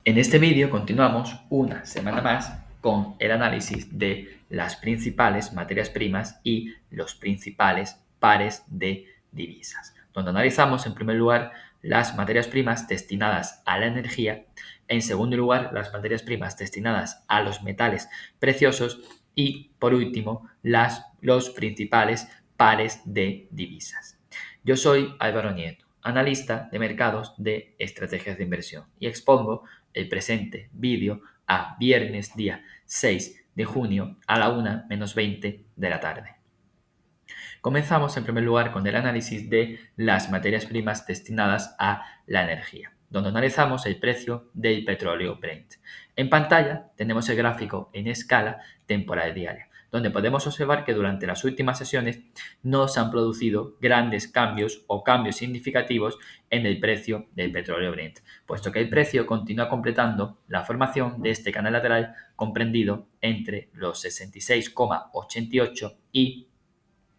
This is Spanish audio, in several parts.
En este vídeo continuamos una semana más con el análisis de las principales materias primas y los principales pares de divisas, donde analizamos en primer lugar las materias primas destinadas a la energía, en segundo lugar las materias primas destinadas a los metales preciosos y por último los principales pares de divisas. Yo soy Álvaro Nieto, analista de mercados de estrategias de inversión y expongo el presente vídeo a viernes día 6 de junio a la 1:20 de la tarde. Comenzamos en primer lugar con el análisis de las materias primas destinadas a la energía, donde analizamos el precio del petróleo Brent. En pantalla tenemos el gráfico en escala temporal diaria, donde podemos observar que durante las últimas sesiones no se han producido grandes cambios o cambios significativos en el precio del petróleo Brent, puesto que el precio continúa completando la formación de este canal lateral comprendido entre los 66,88 y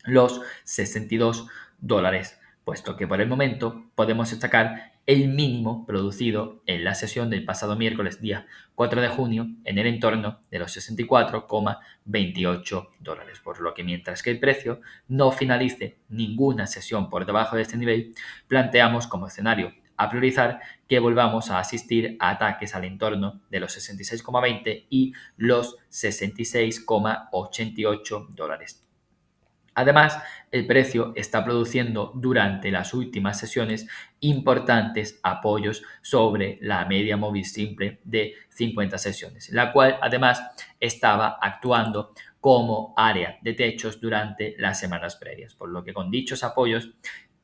los $62, puesto que por el momento podemos destacar el mínimo producido en la sesión del pasado miércoles día 4 de junio en el entorno de los $64,28, por lo que mientras que el precio no finalice ninguna sesión por debajo de este nivel, planteamos como escenario a priorizar que volvamos a asistir a ataques al entorno de los 66,20 y los $66,88. Además, el precio está produciendo durante las últimas sesiones importantes apoyos sobre la media móvil simple de 50 sesiones, la cual además estaba actuando como área de techos durante las semanas previas, por lo que con dichos apoyos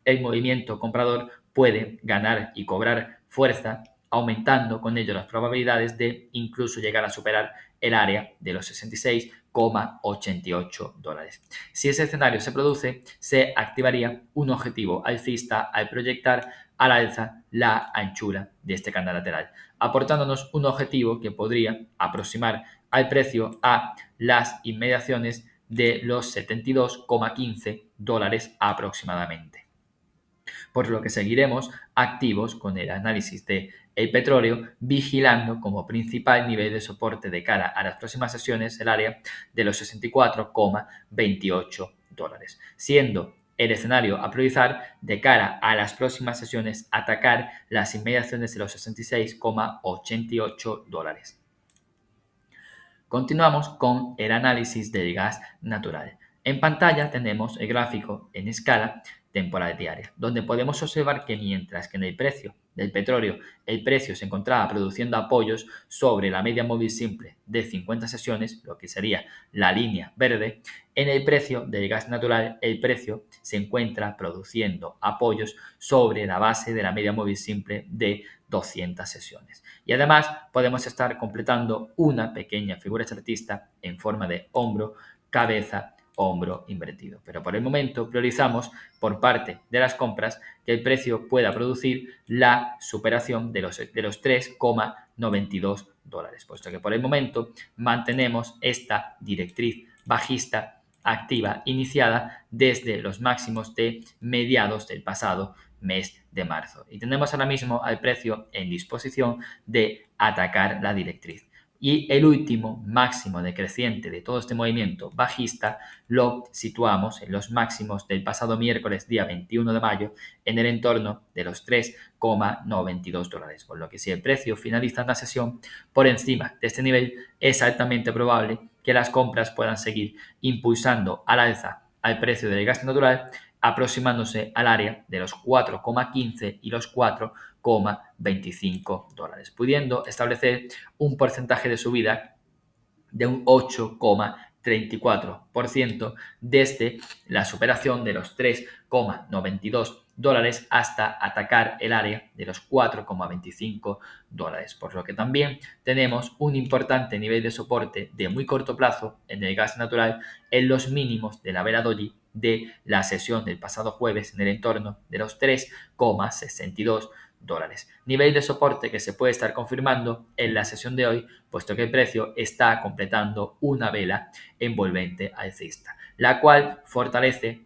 el movimiento comprador puede ganar y cobrar fuerza, aumentando con ello las probabilidades de incluso llegar a superar el área de los $66,88. Si ese escenario se produce, se activaría un objetivo alcista al proyectar al alza la anchura de este canal lateral, aportándonos un objetivo que podría aproximar al precio a las inmediaciones de los $72,15 aproximadamente, por lo que seguiremos activos con el análisis de el petróleo, vigilando como principal nivel de soporte de cara a las próximas sesiones el área de los $64,28, siendo el escenario a priorizar de cara a las próximas sesiones atacar las inmediaciones de los $66,88. Continuamos con el análisis del gas natural. En pantalla tenemos el gráfico en escala temporal diaria, donde podemos observar que mientras que en el precio del petróleo el precio se encontraba produciendo apoyos sobre la media móvil simple de 50 sesiones, lo que sería la línea verde, en el precio del gas natural el precio se encuentra produciendo apoyos sobre la base de la media móvil simple de 200 sesiones. Y además podemos estar completando una pequeña figura chartista en forma de hombro, cabeza, hombro invertido. Pero por el momento priorizamos por parte de las compras que el precio pueda producir la superación de los $3,92, puesto que por el momento mantenemos esta directriz bajista activa iniciada desde los máximos de mediados del pasado mes de marzo. Y tenemos ahora mismo al precio en disposición de atacar la directriz. Y el último máximo decreciente de todo este movimiento bajista lo situamos en los máximos del pasado miércoles día 21 de mayo en el entorno de los $3,92, por lo que si el precio finaliza la sesión por encima de este nivel es altamente probable que las compras puedan seguir impulsando al alza al precio del gas natural, aproximándose al área de los 4,15 y los $4,25, pudiendo establecer un porcentaje de subida de un 8,34% desde la superación de los $3,92 hasta atacar el área de los $4,25, por lo que también tenemos un importante nivel de soporte de muy corto plazo en el gas natural en los mínimos de la vela doji de la sesión del pasado jueves en el entorno de los $3,62. Nivel de soporte que se puede estar confirmando en la sesión de hoy, puesto que el precio está completando una vela envolvente alcista, la cual fortalece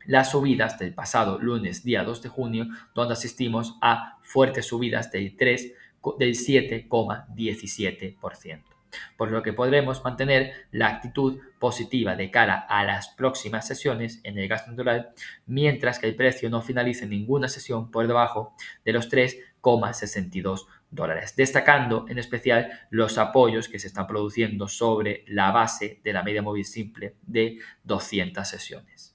las subidas del pasado lunes día 2 de junio, donde asistimos a fuertes subidas del 3 del 7,17%. Por lo que podremos mantener la actitud positiva de cara a las próximas sesiones en el gas natural, mientras que el precio no finalice ninguna sesión por debajo de los 3,62 dólares, destacando en especial los apoyos que se están produciendo sobre la base de la media móvil simple de 200 sesiones.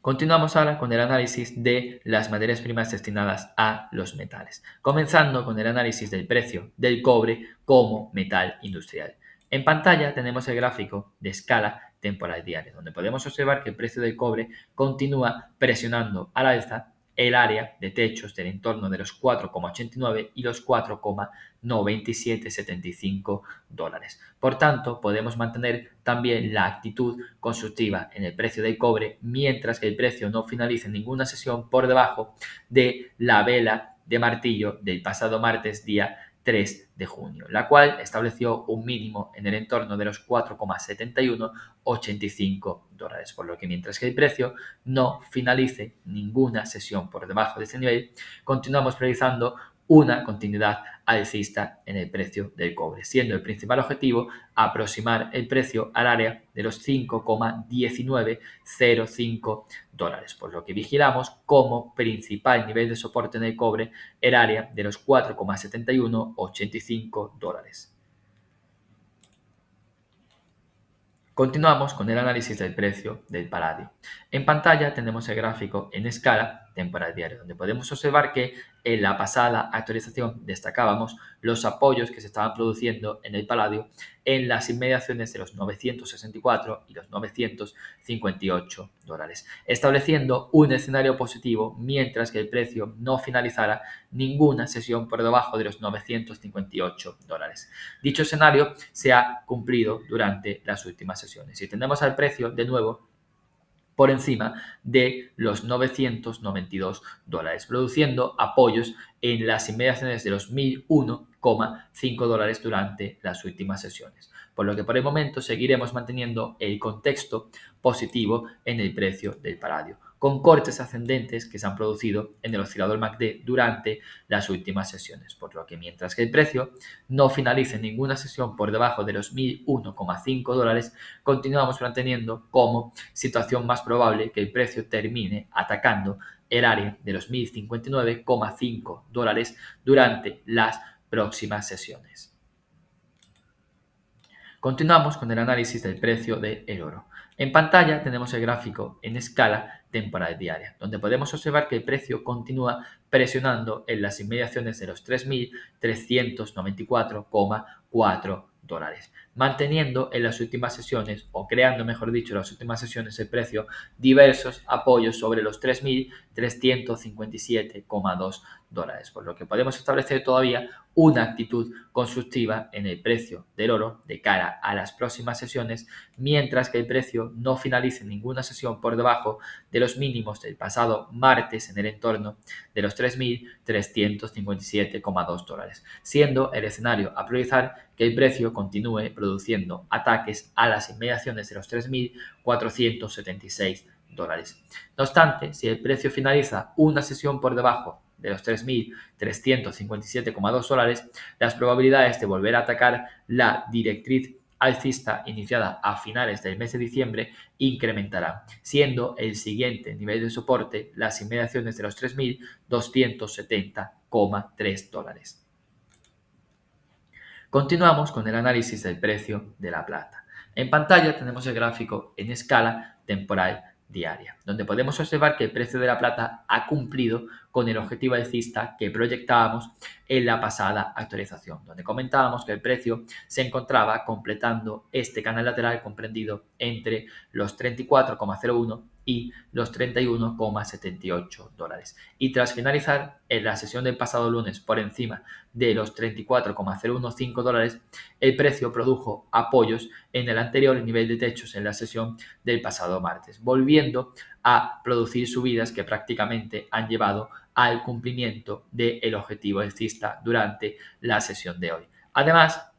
Continuamos ahora con el análisis de las materias primas destinadas a los metales, comenzando con el análisis del precio del cobre como metal industrial. En pantalla tenemos el gráfico de escala temporal diaria, donde podemos observar que el precio del cobre continúa presionando al alza el área de techos del entorno de los 4,89 y los 4,9775 dólares. Por tanto, podemos mantener también la actitud constructiva en el precio del cobre, mientras que el precio no finalice ninguna sesión por debajo de la vela de martillo del pasado martes día 3 de junio, la cual estableció un mínimo en el entorno de los 4,7185 dólares, por lo que mientras que el precio no finalice ninguna sesión por debajo de este nivel, continuamos realizando una continuidad alcista en el precio del cobre, siendo el principal objetivo aproximar el precio al área de los 5,1905 dólares, por lo que vigilamos como principal nivel de soporte en el cobre el área de los 4,7185 dólares. Continuamos con el análisis del precio del paladio. En pantalla tenemos el gráfico en escala temporal diaria, donde podemos observar que en la pasada actualización destacábamos los apoyos que se estaban produciendo en el paladio en las inmediaciones de los 964 y los 958 dólares, estableciendo un escenario positivo mientras que el precio no finalizara ninguna sesión por debajo de los 958 dólares. Dicho escenario se ha cumplido durante las últimas sesiones y tenemos al precio de nuevo por encima de los 992 dólares, produciendo apoyos en las inmediaciones de los 1001,5 dólares durante las últimas sesiones, por lo que por el momento seguiremos manteniendo el contexto positivo en el precio del paladio, con cortes ascendentes que se han producido en el oscilador MACD durante las últimas sesiones, por lo que mientras que el precio no finalice ninguna sesión por debajo de los 1001,5 dólares, continuamos manteniendo como situación más probable que el precio termine atacando el área de los 1059,5 dólares durante las próximas sesiones. Continuamos con el análisis del precio del oro. En pantalla tenemos el gráfico en escala temporal diaria, donde podemos observar que el precio continúa presionando en las inmediaciones de los 3.394,4 dólares, manteniendo en las últimas sesiones, o creando, mejor dicho, en las últimas sesiones el precio diversos apoyos sobre los 3.357,2 dólares, por lo que podemos establecer todavía una actitud constructiva en el precio del oro de cara a las próximas sesiones, mientras que el precio no finalice ninguna sesión por debajo de los mínimos del pasado martes en el entorno de los 3.357,2 dólares, siendo el escenario a priorizar que el precio continúe produciendo ataques a las inmediaciones de los 3.476 dólares. No obstante, si el precio finaliza una sesión por debajo de los 3.357,2 dólares, las probabilidades de volver a atacar la directriz alcista iniciada a finales del mes de diciembre incrementará, siendo el siguiente nivel de soporte las inmediaciones de los 3.270,3 dólares. Continuamos con el análisis del precio de la plata. En pantalla tenemos el gráfico en escala temporal diaria, donde podemos observar que el precio de la plata ha cumplido con el objetivo alcista que proyectábamos en la pasada actualización, donde comentábamos que el precio se encontraba completando este canal lateral comprendido entre los 34,01 y los 31,78 dólares. Y tras finalizar en la sesión del pasado lunes por encima de los 34,015 dólares, el precio produjo apoyos en el anterior nivel de techos en la sesión del pasado martes, volviendo a producir subidas que prácticamente han llevado al cumplimiento del objetivo alcista durante la sesión de hoy. Además,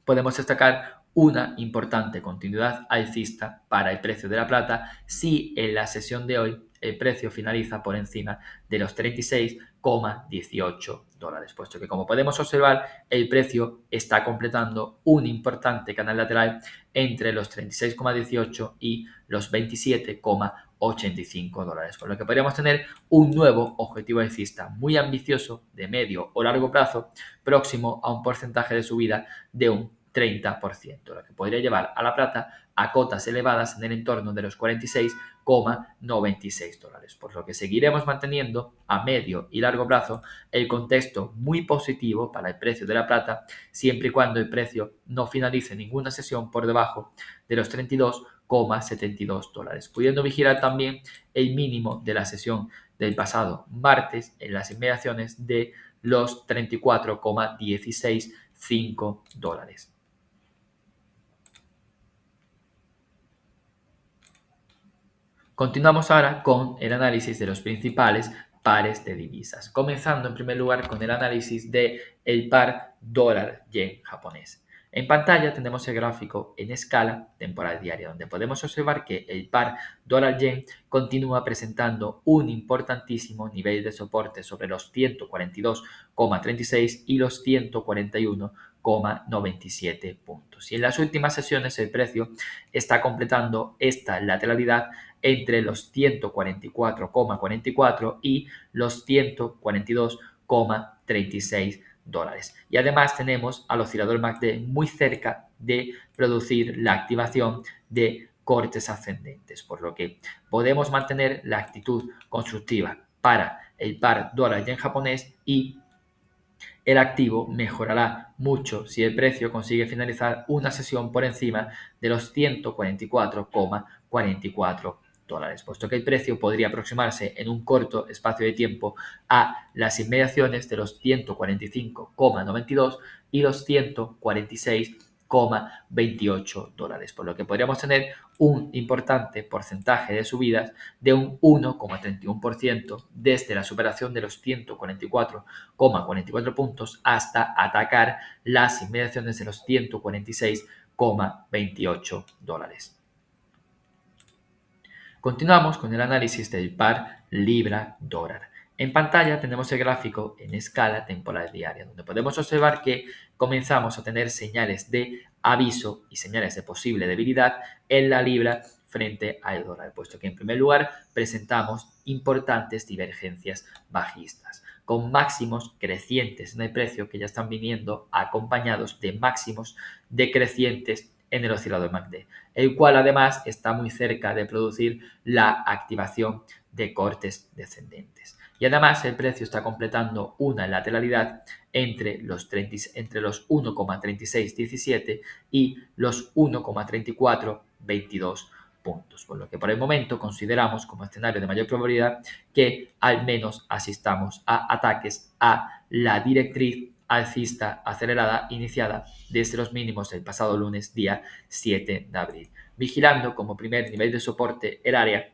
podemos destacar una importante continuidad alcista para el precio de la plata si en la sesión de hoy el precio finaliza por encima de los 36,18 dólares, puesto que, como podemos observar, el precio está completando un importante canal lateral entre los 36,18 y los 27,85 dólares, por lo que podríamos tener un nuevo objetivo alcista muy ambicioso de medio o largo plazo, próximo a un porcentaje de subida de un 30%, lo que podría llevar a la plata a cotas elevadas en el entorno de los 46,96 dólares, por lo que seguiremos manteniendo a medio y largo plazo el contexto muy positivo para el precio de la plata, siempre y cuando el precio no finalice ninguna sesión por debajo de los 32,72 dólares, pudiendo vigilar también el mínimo de la sesión del pasado martes en las inmediaciones de los 34,165 dólares. Continuamos ahora con el análisis de los principales pares de divisas, comenzando en primer lugar con el análisis del par dólar-yen japonés. En pantalla tenemos el gráfico en escala temporal diaria, donde podemos observar que el par dólar-yen continúa presentando un importantísimo nivel de soporte sobre los 142,36 y los 141,97 puntos. Y en las últimas sesiones el precio está completando esta lateralidad entre los 144,44 y los 142,36 dólares. Y además tenemos al oscilador MACD muy cerca de producir la activación de cortes ascendentes, por lo que podemos mantener la actitud constructiva para el par dólar-yen japonés, y el activo mejorará mucho si el precio consigue finalizar una sesión por encima de los 144,44 dólares, puesto que el precio podría aproximarse en un corto espacio de tiempo a las inmediaciones de los 145,92 y los 146,28 dólares, por lo que podríamos tener un importante porcentaje de subidas de un 1,31% desde la superación de los 144,44 puntos hasta atacar las inmediaciones de los 146,28 dólares. Continuamos con el análisis del par libra-dólar. En pantalla tenemos el gráfico en escala temporal diaria, donde podemos observar que comenzamos a tener señales de aviso y señales de posible debilidad en la libra frente al dólar, puesto que en primer lugar presentamos importantes divergencias bajistas, con máximos crecientes en el precio que ya están viniendo acompañados de máximos decrecientes en el oscilador MACD, el cual además está muy cerca de producir la activación de cortes descendentes. Y además el precio está completando una lateralidad entre los 1,3617 y los 1,3422 puntos, por lo que por el momento consideramos como escenario de mayor probabilidad que al menos asistamos a ataques a la directriz alcista acelerada iniciada desde los mínimos del pasado lunes día 7 de abril, vigilando como primer nivel de soporte el área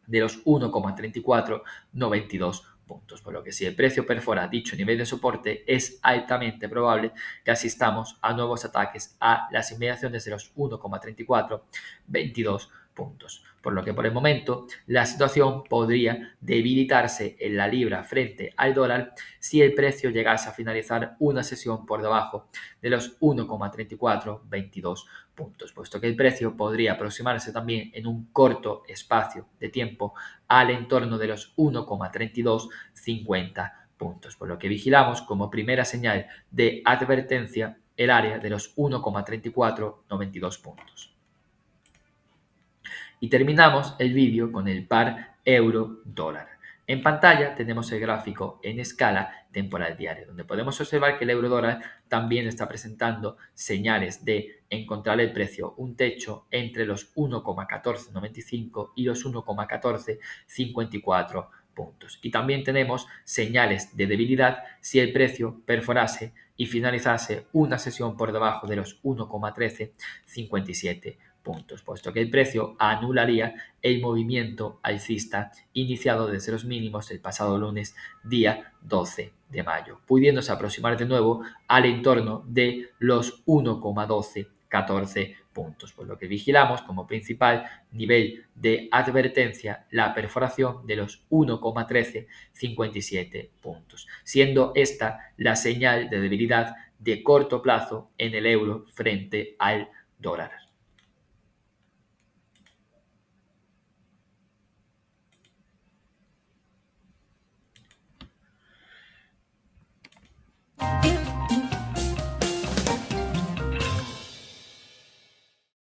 de los 1,3492 puntos, por lo que si el precio perfora dicho nivel de soporte es altamente probable que asistamos a nuevos ataques a las inmediaciones de los 1,3422 puntos, por lo que por el momento la situación podría debilitarse en la libra frente al dólar si el precio llegase a finalizar una sesión por debajo de los 1,3422 puntos, puesto que el precio podría aproximarse también en un corto espacio de tiempo al entorno de los 1,3250 puntos, por lo que vigilamos como primera señal de advertencia el área de los 1,3492 puntos. Y terminamos el vídeo con el par euro-dólar. En pantalla tenemos el gráfico en escala temporal diaria, donde podemos observar que el euro-dólar también está presentando señales de encontrar el precio un techo entre los 1,1495 y los 1,1454 puntos. Y también tenemos señales de debilidad si el precio perforase y finalizase una sesión por debajo de los 1,1357 puntos, puesto que el precio anularía el movimiento alcista iniciado desde los mínimos del pasado lunes día 12 de mayo, pudiéndose aproximar de nuevo al entorno de los 1,1214 puntos, por lo que vigilamos como principal nivel de advertencia la perforación de los 1,1357 puntos, siendo esta la señal de debilidad de corto plazo en el euro frente al dólar.